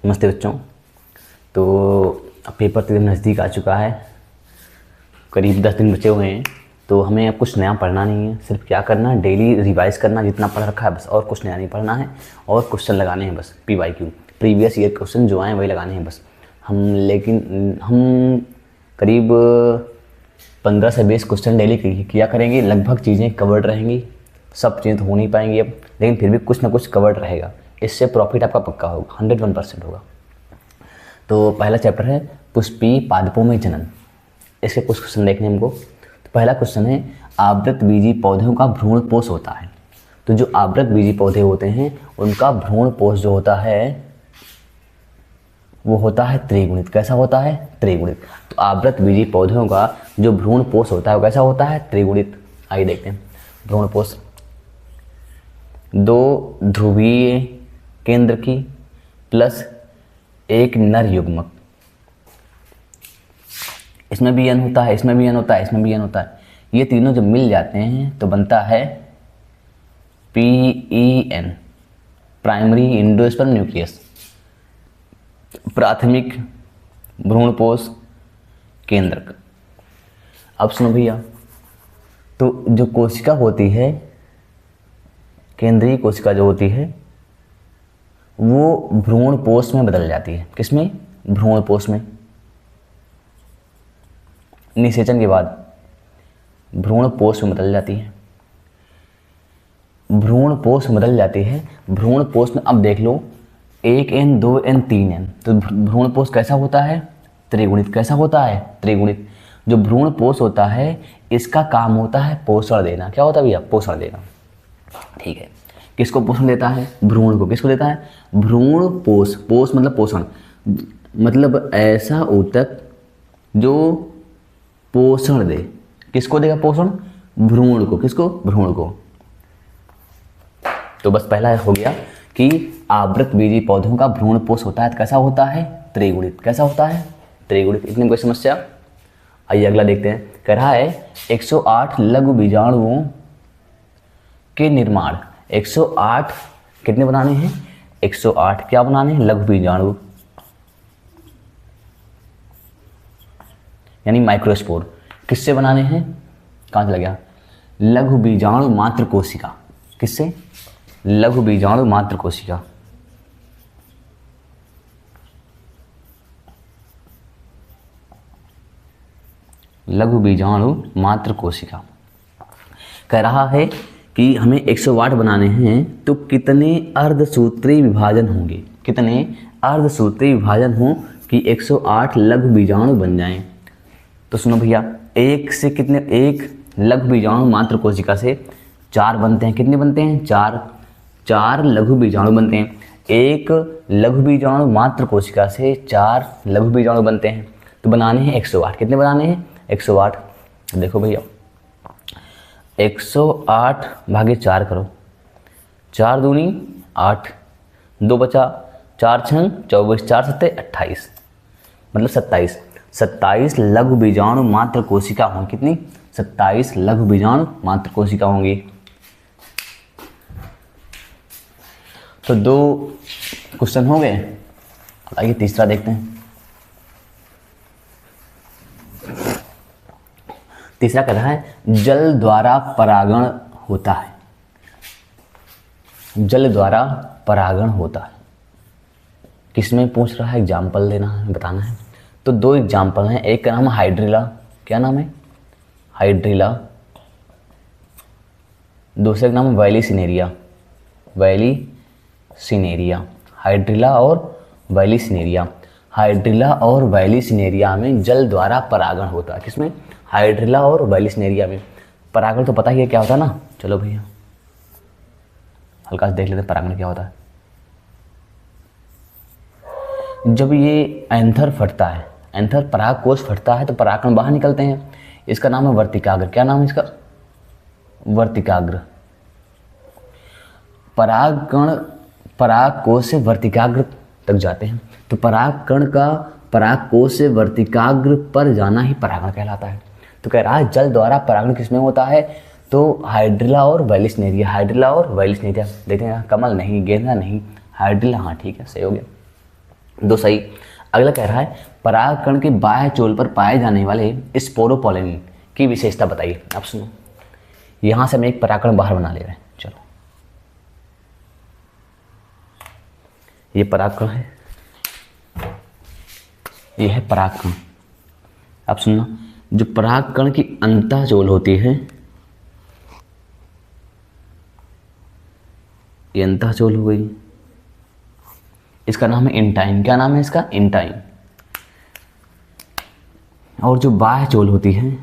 नमस्ते बच्चों। तो अब पेपर तो नज़दीक आ चुका है, करीब 10 दिन बचे हुए हैं। तो हमें अब कुछ नया पढ़ना नहीं है, सिर्फ क्या करना है, डेली रिवाइज़ करना जितना पढ़ रखा है बस, और कुछ नया नहीं पढ़ना है। और क्वेश्चन लगाने हैं बस, PYQ प्रीवियस ईयर क्वेश्चन जो आए वही लगाने हैं बस। हम करीब 15 से 20 क्वेश्चन डेली किया करेंगे। लगभग चीज़ें कवर्ड रहेंगी, सब चीज़ें तो हो नहीं पाएंगी अब, लेकिन फिर भी कुछ ना कुछ कवर्ड रहेगा। इससे प्रॉफिट आपका पक्का होगा, 101% होगा। तो पहला चैप्टर है पुष्पी पादपों में जनन। इसके कुछ क्वेश्चन देखने हमको। तो पहला क्वेश्चन है, आवृत बीजी पौधों का भ्रूणपोष होता है। तो जो आवृत बीजी पौधे होते हैं उनका भ्रूणपोष जो होता है वो होता है त्रिगुणित। कैसा होता है? त्रिगुणित। तो आवृत बीजी पौधों का जो भ्रूणपोष होता है वो कैसा होता है? त्रिगुणित। आइए देखते हैं भ्रूणपोष। 2 ध्रुवीय केंद्र की प्लस 1 नर युग्मक, इसमें भी n होता है, इसमें भी n होता है, इसमें भी n होता है। ये तीनों जब मिल जाते हैं तो बनता है PEN, प्राइमरी एंडोस्पर्म न्यूक्लियस, प्राथमिक भ्रूणपोष केंद्रक। अब सुनो भैया, तो जो कोशिका होती है, केंद्रीय कोशिका जो होती है वो भ्रूणपोष में बदल जाती है। किसमें? भ्रूणपोष में। निषेचन के बाद भ्रूणपोष में बदल जाती है। भ्रूणपोष में बदल जाती है। भ्रूणपोष में अब देख लो 1n 2n 3n। तो भ्रूणपोष कैसा होता है? त्रिगुणित। कैसा होता है? त्रिगुणित। जो भ्रूणपोष होता है इसका काम होता है पोषण देना। क्या होता है भैया? पोषण देना। ठीक है, किसको पोषण देता है? भ्रूण को। किसको देता है? भ्रूण पोष। पोष मतलब पोषण, मतलब ऐसा ऊतक जो पोषण दे। किसको देगा पोषण? भ्रूण को। किसको? भ्रूण को। तो बस पहला हो गया कि आवृत बीजी पौधों का भ्रूणपोष होता है। कैसा होता है? त्रिगुणित। कैसा होता है? त्रिगुणित। इतनी कोई समस्या? आइए अगला देखते हैं। कह रहा है 108 लघु बीजाणुओं के निर्माण। 108 कितने बनाने हैं? 108 क्या बनाने हैं? लघु बीजाणु, यानी माइक्रोस्पोर। किससे बनाने हैं? कहाँ चला गया? लघु बीजाणु मात्र कोशिका। किससे? लघु बीजाणु मात्र कोशिका। लघु बीजाणु मात्र कोशिका। कह रहा है कि हमें 108 बनाने हैं तो कितने अर्धसूत्री विभाजन होंगे? कितने अर्धसूत्री विभाजन हो कि 108 लघु बीजाणु बन जाएं? तो सुनो भैया, एक से कितने? एक लघु बीजाणु मात्र कोशिका से 4 बनते हैं। कितने बनते हैं? 4 लघु बीजाणु बनते हैं। एक लघु बीजाणु मात्र कोशिका से 4 लघु बीजाणु बनते हैं। तो बनाने हैं 108। कितने बनाने हैं? 108। देखो भैया, 108 भागे 4 करो, 4 दूनी 8, 2 बचा, 4 छंग 24, 4 सत्ते 28, मतलब 27। 27 लघु बीजाणु मात्र कोशिका होंगी। कितनी? 27 लघु बीजाणु मात्र कोशिका होंगी। तो 2 क्वेश्चन हो गए। आइए तीसरा देखते हैं। तीसरा कह रहा है जल द्वारा परागण होता है। जल द्वारा परागण होता है। किसमें पूछ रहा है? एग्जाम्पल देना है, बताना है। तो 2 एग्जाम्पल हैं। एक का नाम है हाइड्रिला। क्या नाम है? हाइड्रिला। दूसरे का नाम है वैलीसिनेरिया। वैलीसिनेरिया। हाइड्रिला और वैलीसिनेरिया। हाइड्रिला और वैलीसिनेरिया में जल द्वारा परागण होता है। किसमें? हाइड्रिला और वैलीसिनेरिया में। परागण तो पता ही है क्या होता है ना। चलो भैया हल्का से देख लेते हैं परागण क्या होता है। जब ये एंथर फटता है, एंथर पराग कोश फटता है तो परागकण बाहर निकलते हैं। इसका नाम है वर्तिकाग्र। क्या नाम है इसका? वर्तिकाग्र। परागकण पराग कोश से वर्तिकाग्र तक जाते हैं। तो परागकण का पराग कोश से वर्तिकाग्र पर जाना ही परागण कहलाता है। तो कह रहा है जल द्वारा परागण किसमें होता है? तो हाइड्रिला और वैलीसिनेरिया। हाइड्रिला और वैलीसिनेरिया। देखते हैं, कमल नहीं, गेंदा नहीं, हाइड्रिला। हाँ ठीक है, सही हो गया। दो सही। अगला कह रहा है परागकण के बाह्य चोल पर पाए जाने वाले स्पोरोपोलिन की विशेषता बताइए। आप सुनो, यहां से हम एक परागकण बाहर बना ले रहे हैं। चलो, ये परागकण है, ये है परागकण। अब सुनना, जो परागकण की अंतः चोल होती है, ये अंतः चोल हो गई, इसका नाम है इंटाइन। क्या नाम है इसका? इंटाइन। और जो बाह्य चोल होती है,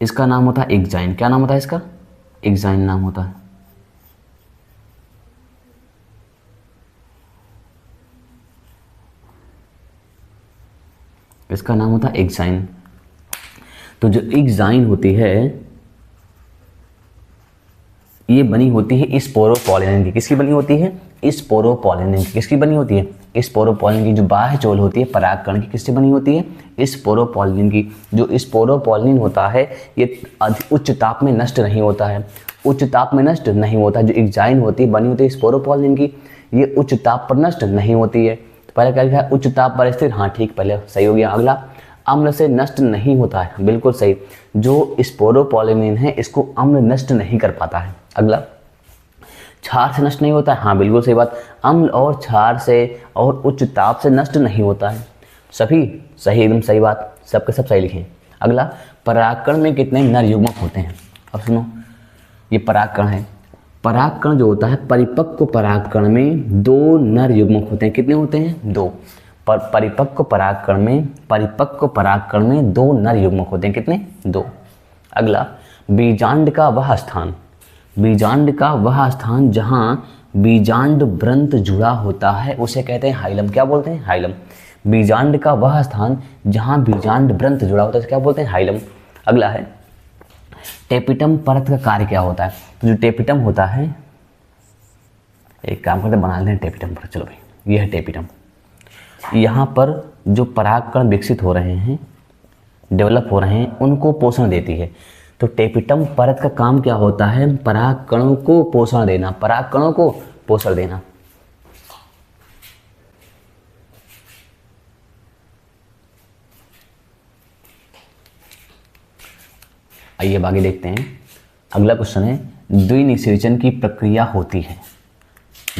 इसका नाम होता है एक्साइन। क्या नाम होता है इसका? एक्साइन नाम होता है। इसका नाम होता है एक्साइन। तो जो एक्साइन होती है, ये बनी होती है स्पोरोपोलिन की। किसकी बनी होती है? स्पोरोपोलिन की। किसकी बनी होती है? स्पोरोपोलिन की। जो बाह्य चोल होती है परागकण की, किससे बनी होती है? स्पोरोपोलिन की। जो स्पोरोपोलिन होता है ये उच्च ताप में नष्ट नहीं होता है, उच्च ताप में नष्ट नहीं होता। जो एक्साइन होती है बनी होती है स्पोरोपोलिन की, ये उच्च ताप पर नष्ट नहीं होती है। तो पहले क्या लिखा है? उच्च ताप पर स्थिर। हाँ ठीक, पहले सही हो गया। अगला, अम्ल से नष्ट नहीं होता है। बिल्कुल सही। जो स्पोरोपोलिन है इसको अम्ल नष्ट नहीं कर पाता है। अगला, क्षार से नष्ट नहीं होता है। हाँ बिल्कुल सही बात। अम्ल और क्षार से और उच्च ताप से नष्ट नहीं होता है। सभी सही, एकदम सही बात, सबके सब सही लिखें। अगला, परागकण में कितने नर युग्मक होते हैं? अब सुनो, ये परागकण है। परागकण जो होता है, परिपक्व परागकण में 2 नर युग्मक होते हैं। कितने होते हैं? 2। परिपक्व परागकण में 2 नर युग्मक होते हैं। कितने? 2। अगला, बीजांड का वह स्थान जहां बीजांड व्रंत जुड़ा होता है उसे कहते हैं हाइलम। क्या बोलते हैं? हाइलम। बीजांड का वह स्थान जहां बीजांड व्रंत जुड़ा होता है उसे क्या बोलते हैं? हाइलम। अगला है, टेपिटम परत का कार्य क्या होता है? तो जो टेपिटम होता है, एक काम करते बना लेते हैं टेपिटम पर। चलो भाई, ये है टेपिटम। यहाँ पर जो परागकण विकसित हो रहे हैं, डेवलप हो रहे हैं, उनको पोषण देती है। तो टेपिटम परत का काम क्या होता है? परागकणों को पोषण देना, परागकणों को पोषण देना। आइए आगे देखते हैं। अगला क्वेश्चन है, द्विनिषेचन की प्रक्रिया होती है।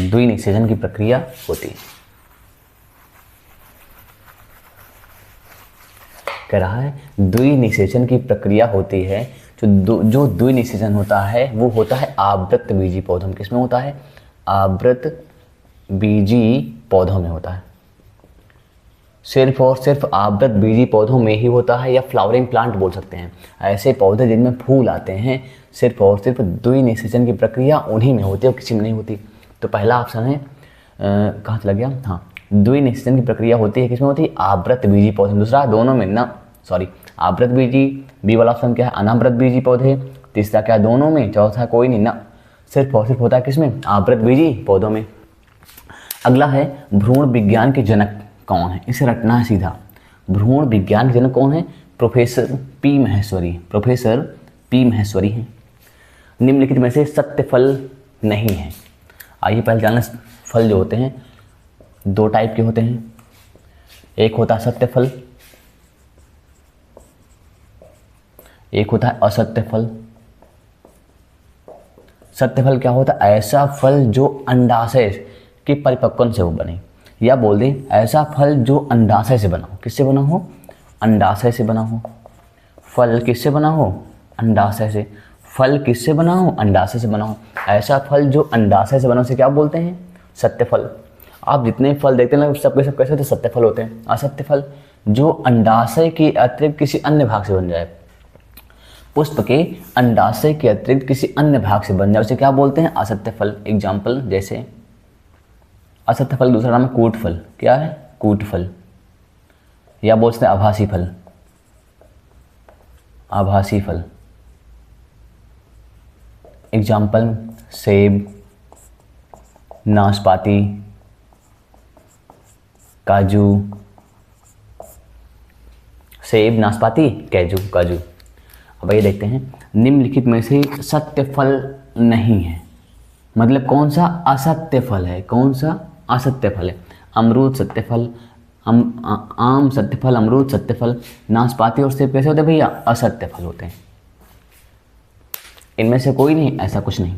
द्विनिषेचन की प्रक्रिया होती है। कह रहा है द्विनिषेचन की प्रक्रिया होती है। जो द्विनिषेचन होता है वो होता है आवृत बीजी पौधों में। किसमें होता है? आवृत बीजी पौधों में होता है। सिर्फ और सिर्फ आवृत बीजी पौधों में ही होता है, या फ्लावरिंग प्लांट बोल सकते हैं। ऐसे पौधे जिनमें फूल आते हैं, सिर्फ और सिर्फ द्विनिषेचन की प्रक्रिया उन्हीं में होती है और किसी में नहीं होती। तो पहला ऑप्शन है, कहाँ चला गया? हाँ, द्विनिषेचन की प्रक्रिया होती है किसमें होती है? आवृत बीजी पौधे। दूसरा, दोनों में ना, सॉरी, आवृत बीजी, बी वाला ऑप्शन क्या है? अनावृत बीजी पौधे। तीसरा क्या? दोनों में। चौथा कोई नहीं ना, सिर्फ और सिर्फ होता है किसमें? आवृत बीजी पौधों में। अगला है, भ्रूण विज्ञान के जनक कौन है? इसे रटना है सीधा। भ्रूण विज्ञान के जनक कौन है? Professor P Maheshwari. Professor P Maheshwari हैं। निम्नलिखित में से सत्य फल नहीं है। आइए पहले जान लें, फल जो होते हैं 2 टाइप के होते हैं। एक होता है सत्य फल, एक होता है असत्य फल। सत्य फल क्या होता है? ऐसा फल जो अंडाशय के परिपक्वन से वो बने, या बोल दें ऐसा फल जो अंडाशय से बना हो। किससे बना हो? अंडाशय से बना हो। फल किससे बना हो? अंडाशय से। फल किससे बना हो? अंडाशय से बना हो। ऐसा फल जो अंडाशय से बना उसे क्या बोलते हैं? सत्य फल। आप जितने फल देखते हैं ना, सब कैसे होते? सत्य फल होते हैं। असत्य फल जो अंडाशय के अतिरिक्त किसी अन्य भाग से बन जाए, पुष्प के अंडाशय के अतिरिक्त किसी अन्य भाग से बन जाए, उसे क्या बोलते हैं? असत्य फल। एग्जाम्पल जैसे असत्य फल, दूसरा नाम है कूट फल। क्या है? कूट फल। या बोल सकते हैं आभासी फल। आभासी फल। एग्जाम्पल सेब, नाशपाती, काजू। सेब, नाशपाती, काजू। अब ये देखते हैं, निम्नलिखित में से सत्य फल नहीं है। मतलब कौन सा असत्य फल है? कौन सा असत्य फल है? अमरूद, सत्यफल, आम, सत्यफल, अमरूद, सत्यफल। नाशपाती और सेब कैसे होते हैं भैया? असत्य फल होते हैं। इनमें से कोई नहीं, ऐसा कुछ नहीं।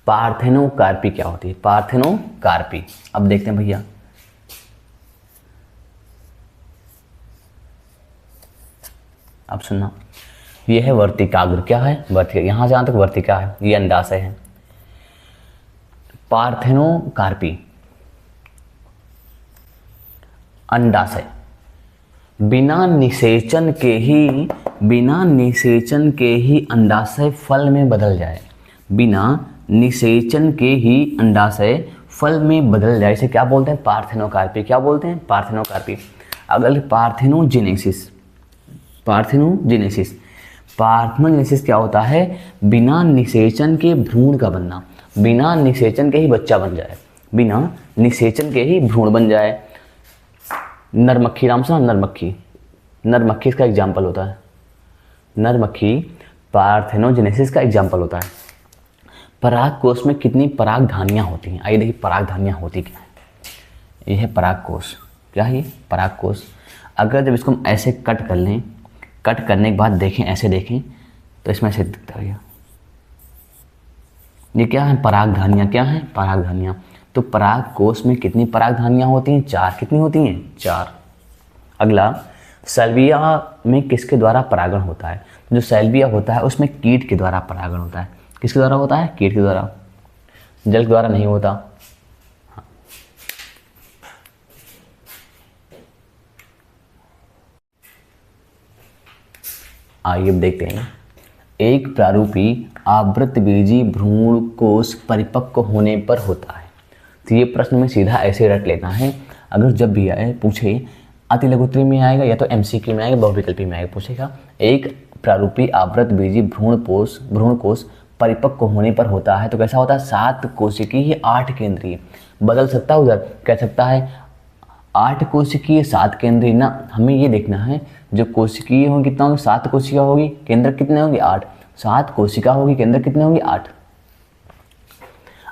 पार्थेनोकार्पी क्या होती है? पार्थेनोकार्पी, अब देखते हैं भैया। अब सुनना, ये है वर्तिकाग्र। क्या है? वर्तिका। यहां जहां तक वर्तिका है ये अंडाशय है। पार्थेनोकार्पी अंडाशय बिना निषेचन के ही अंडाशय फल में बदल जाए। बिना निषेचन के ही अंडाशय फल में बदल जाए, इसे क्या बोलते हैं? पार्थेनोकार्पी। क्या बोलते हैं? पार्थेनोकार्पी। अगले पार्थेनोजेनेसिस क्या होता है? बिना निषेचन के भ्रूण का बनना। बिना निषेचन के ही बच्चा बन जाए, बिना निषेचन के ही भ्रूण बन जाए। नरमक्खी, राम साहब, नरमक्खी इसका एग्जाम्पल होता है। नरमक्खी पार्थेनोजेनेसिस का एग्जाम्पल होता है। पराग कोश में कितनी परागधानियाँ होती हैं? आइए देखिए परागधानियाँ होती क्या है। ये है पराग कोश। क्या है ये? पराग कोश। अगर जब इसको हम ऐसे कट कर लें, कट करने के बाद देखें, ऐसे देखें तो इसमें ऐसे दिखता है। ये क्या है? परागधानियाँ। क्या है? परागधानियाँ। तो पराग कोश में कितनी परागधानियाँ होती हैं? 4। कितनी होती हैं? 4। अगला, सैल्विया में किसके द्वारा परागण होता है? जो सैल्विया होता है उसमें कीट के द्वारा परागण होता है। किसके द्वारा होता है? कीट के द्वारा, जल के द्वारा नहीं होता। हाँ। आइए अब देखते हैं। एक प्रारूपी आवृतबीजी भ्रूणकोश परिपक्व होने पर होता है। तो ये प्रश्न में सीधा ऐसे रट लेना है। अगर जब भी आए पूछे, अति लघुत्तरी में आएगा या तो एमसीक्यू में आएगा, बहुविकल्पी में आएगा, पूछेगा एक प्रारूपी आवृतबीजी भ्रूणकोश परिपक्व होने पर होता है, तो कैसा होता है? 7 कोशिकीय 8 केंद्रीय। बदल सकता है उधर, कह सकता है 8 कोशिकीय 7 केंद्रीय ना। हमें ये देखना है जो कोशिकीय होंगी कितना होगी? 7 कोशिका होगी, केंद्र कितने होंगे? 8। 7 कोशिका होगी, केंद्र कितने होंगे? 8।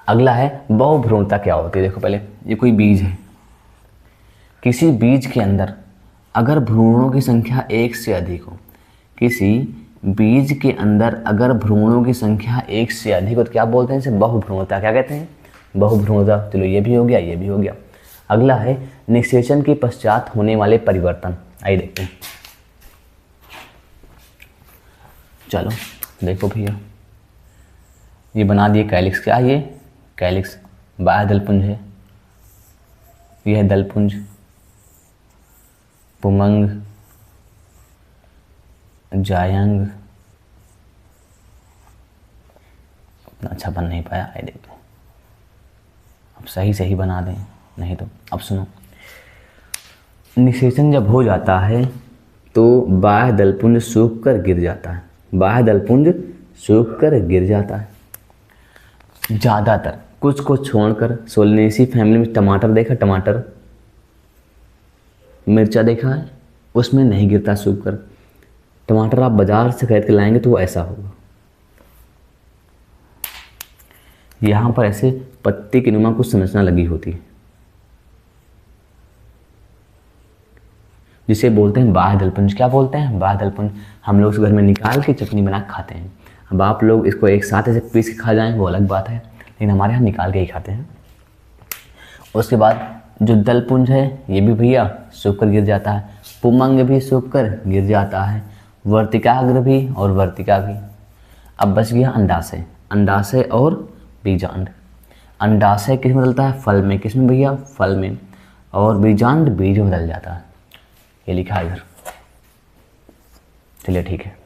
अगला है बहुभ्रूणता क्या होती है? देखो पहले, ये कोई बीज है। किसी बीज के अंदर अगर भ्रूणों की संख्या 1 से अधिक हो, किसी बीज के अंदर अगर भ्रूणों की संख्या 1 से अधिक हो तो क्या बोलते हैं? इसे बहुभ्रूणता। क्या कहते हैं? बहुभ्रूणता। चलो ये भी हो गया, ये भी हो गया। अगला है निषेचन के पश्चात होने वाले परिवर्तन। आइए देखते हैं। चलो देखो भैया, ये बना दिए कैलिक्स। क्या ये? कैलिक्स। बाह्य दलपुंज है, यह है दलपुंज, पुमंग, जायंग। उतना अच्छा बन नहीं पाया। आइए देखते हैं, अब सही बना दें, नहीं तो। अब सुनो, निषेचन जब हो जाता है तो बाह्य दलपुंज सूख कर गिर जाता है। बाह्य दलपुंज सूख कर गिर जाता है। ज़्यादातर, कुछ को छोड़कर, सोलनेसी फैमिली में टमाटर देखा, टमाटर, मिर्चा देखा है, उसमें नहीं गिरता सूख कर। टमाटर आप बाजार से खरीद के लाएंगे तो वो ऐसा होगा। यहाँ पर ऐसे पत्ते की नुमा कुछ संरचना लगी होती है, जिसे बोलते हैं बाह्य दलपुंज। क्या बोलते हैं? बाह्य दलपुंज। हम लोग घर में निकाल के चटनी बना के खाते हैं। अब आप लोग इसको एक साथ ऐसे पीस के खा जाएं वो अलग बात है, लेकिन हमारे यहाँ निकाल के ही खाते हैं। उसके बाद जो दलपुंज है ये भी भैया सूख कर गिर जाता है, पुमंग भी सूख कर गिर जाता है, वर्तिकाग्र भी और वर्तिका भी। अब बच गया अंडाशय। अंडाशय और बीजांड। अंडाशय किस में बदलता है? फल में। किस में भैया? फल में। और बीजांड बीज में बदल जाता है। ये लिखा है इधर। चलिए ठीक है।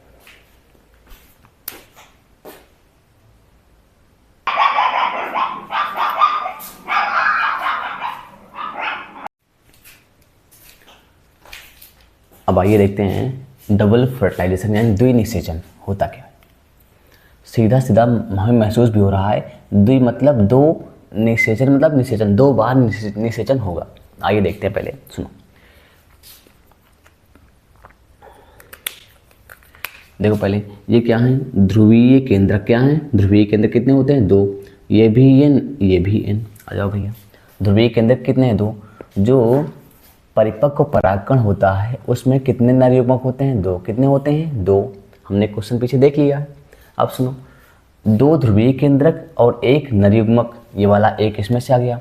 अब आइए देखते हैं डबल फर्टिलाइजेशन यानी द्विनिषेचन होता क्या है। सीधा सीधा हमें महसूस भी हो रहा है, द्वि मतलब दो, निषेचन मतलब निषेचन, 2 बार निषेचन होगा। आइए देखते हैं, पहले सुनो। देखो पहले ये क्या है? ध्रुवीय केंद्र। क्या है? ध्रुवीय केंद्र कितने होते हैं? 2। ये भी एन, ये भी एन। आ जाओ भैया, ध्रुवीय केंद्रक कितने हैं? 2। जो परिपक्व परागकण होता है उसमें कितने नर युग्मक होते हैं? 2। कितने होते हैं? 2। हमने क्वेश्चन पीछे देख लिया है। अब सुनो, 2 ध्रुवीय केंद्रक और 1 नर युग्मक, ये वाला एक इसमें से आ गया।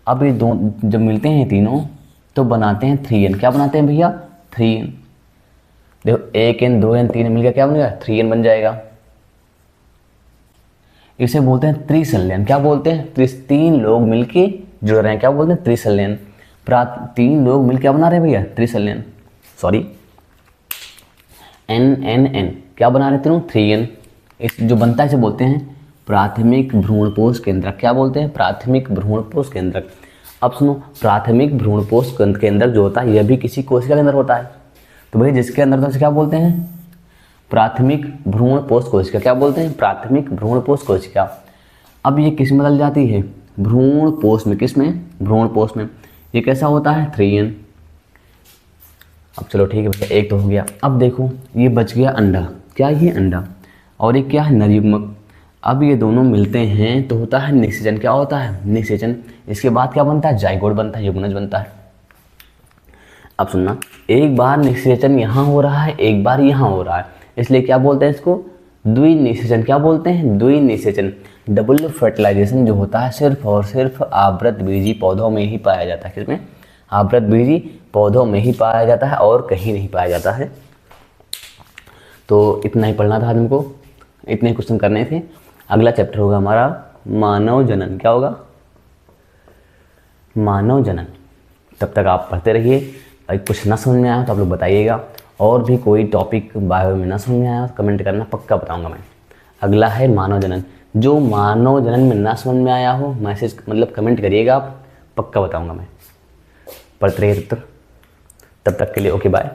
अब ये दो जब मिलते हैं तीनों तो बनाते हैं 3n। क्या बनाते हैं भैया? 3n। देखो 1n 2n 3n मिल गया, क्या बन गया? 3n बन जाएगा। इसे बोलते हैं त्रिसंलयन। क्या बोलते हैं? 3 लोग मिलके जुड़ रहे हैं, क्या बोलते हैं? त्रिसंलयन। 3 लोग मिलके क्या बना रहे हैं भैया? त्रिसंलयन। सॉरी, n क्या बना रहे तीनों? 3n। इस जो बनता है इसे बोलते हैं प्राथमिक भ्रूणपोष केंद्रक। क्या बोलते हैं? प्राथमिक भ्रूणपोष केंद्रक। अब सुनो, प्राथमिक भ्रूणपोष केंद्रक जो होता है यह भी किसी कोशिका के अंदर होता है। तो भाई जिसके अंदर तो उसे क्या बोलते हैं? प्राथमिक भ्रूणपोष कोशिका। क्या बोलते हैं? प्राथमिक भ्रूणपोष कोशिका। अब ये किस में बदल जाती है? भ्रूणपोष में। किस में? भ्रूणपोष में। ये कैसा होता है? 3n। अब चलो ठीक है भैया, एक तो हो गया। अब देखो ये बच गया अंडा। क्या? ये अंडा। और ये क्या है? नर युग्मक। अब ये दोनों मिलते हैं तो होता है निषेचन। क्या होता है? निषेचन। इसके बाद क्या बनता है? जाइगोट बनता है, युग्मनज बनता है। अब सुनना, एक बार निषेचन यहाँ हो रहा है, एक बार यहाँ हो रहा है, इसलिए क्या बोलते हैं इसको? द्विनिषेचन। क्या बोलते हैं? द्विनिषेचन। डबल फर्टिलाइजेशन जो होता है सिर्फ और सिर्फ आवृतबीजी पौधों में ही पाया जाता है। किसमें? आवृतबीजी पौधों में ही पाया जाता है और कहीं नहीं पाया जाता है। तो इतना ही पढ़ना था आज हमको, इतने क्वेश्चन करने थे। अगला चैप्टर होगा हमारा मानव जनन। क्या होगा? मानव जनन। तब तक आप पढ़ते रहिए। कुछ ना समझ में आया तो आप लोग बताइएगा, और भी कोई टॉपिक बायो में ना समझ में आया तो कमेंट करना, पक्का बताऊंगा मैं। अगला है मानव जनन। जो मानव जनन में ना समझ में आया हो मैसेज मतलब कमेंट करिएगा आप, पक्का बताऊंगा मैं। पढ़ते रहिए तब तक के लिए। Okay bye.